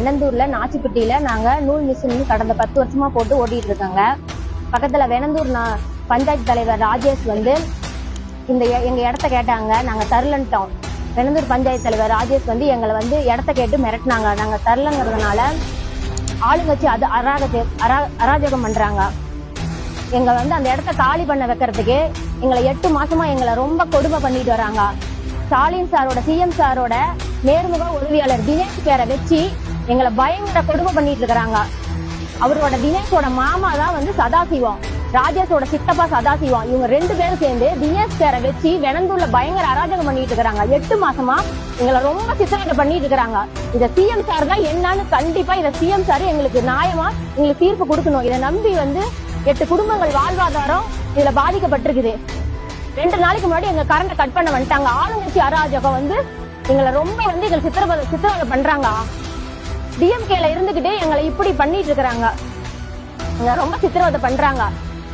வெனந்தூர்ல நாச்சிப்பட்டியில நாங்க நூல் மிஷின் கடந்த 10 வருஷமா போட்டு ஓட்டிட்டு இருக்காங்க. பக்கத்துல வெனந்தூர் பஞ்சாயத்து தலைவர் ராஜேஷ் வந்து எங்க இடத்த கேட்டாங்க, நாங்க தரலன்ட்டோம். வெனந்தூர் பஞ்சாயத்து தலைவர் ராஜேஷ் வந்து எங்களை வந்து இடத்த கேட்டு மிரட்டினாங்க. நாங்க தரலங்கிறதுனால ஆளுங்க வச்சு அது அராஜகம் பண்றாங்க. எங்க வந்து அந்த இடத்த காலி பண்ண வைக்கிறதுக்கு எங்களை 8 மாசமா எங்களை ரொம்ப கொடுமை பண்ணிட்டு வராங்க. ஸ்டாலின் சாரோட சிஎம் சாரோட நேர்முக உதவியாளர் தினேஷ் பேரை வச்சு எங்களை பயங்கர கொடுமை பண்ணிட்டு இருக்கிறாங்க. அவரோட தினேஷோட மாமா தான் வந்து சதாசிவம், ராஜேஷோட சித்தப்பா சதாசிவம். இவங்க 2 பேரும் சேர்ந்து தினேஷ் பேரை வச்சு வெனந்தூர்ல பயங்கர அராஜகம் பண்ணிட்டு இருக்கிறாங்க. 8 மாசமா எங்களை ரொம்ப சித்திரவதை பண்ணிட்டு இருக்கிறாங்க. இத சிஎம் சார் தான் என்னன்னு கண்டிப்பா இத சிஎம் சார் எங்களுக்கு நியாயமா எங்களுக்கு தீர்ப்பு கொடுக்கணும். இதை நம்பி வந்து 8 குடும்பங்கள் வாழ்வாதாரம் இதுல பாதிக்கப்பட்டிருக்குது. 2 நாளைக்கு முன்னாடி எங்க கரண்ட கட் பண்ண வந்துட்டாங்க. ஆளுங்கட்சி அராஜகம் வந்து எங்களை ரொம்ப வந்து எங்களை சித்திரவதை பண்றாங்க. டிஎம்கேல இருந்துகிட்டே எங்களை இப்படி பண்ணிட்டு இருக்கிறாங்க. ரொம்ப சித்திரவதை பண்றாங்க.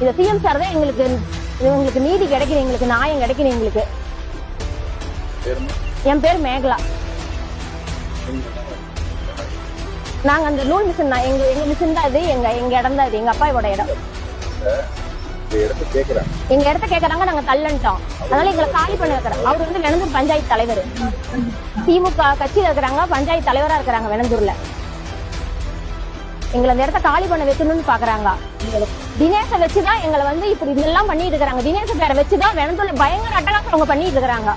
இத சிஎம் சார் தான் எங்களுக்கு நீதி கிடைக்குது, எங்களுக்கு நியாயம் கிடைக்குது. எங்களுக்கு என் பேர் மேகலா. நாங்க அந்த நூல் மிஷின் தான் எங்க மிஷின் தான் இது, எங்க இடம் தான் இது, எங்க அப்பாவோட இடம். எங்க இடத்த கேக்குறாங்க, நாங்க தள்ளன்ட்டோம். அதனால எங்களை காலி பண்ண வைக்கிறோம். அவர் வந்து வெனந்தூர் பஞ்சாயத்து தலைவர், திமுக கட்சியில இருக்கிறாங்க, பஞ்சாயத்து தலைவரா இருக்கிறாங்க வெனந்தூர்ல. எங்களை அந்த இடத்த காலி பண்ண வைக்கணும்னு பாக்குறாங்க. தினேஷை வச்சுதான் எங்களை வந்து இப்படி இதெல்லாம் பண்ணிட்டு இருக்கிறாங்க. தினேஷ் பேரை வச்சுதான் வெனந்தூர்ல பயங்கர அட்டகாசம் அவங்க பண்ணிட்டு இருக்கிறாங்க.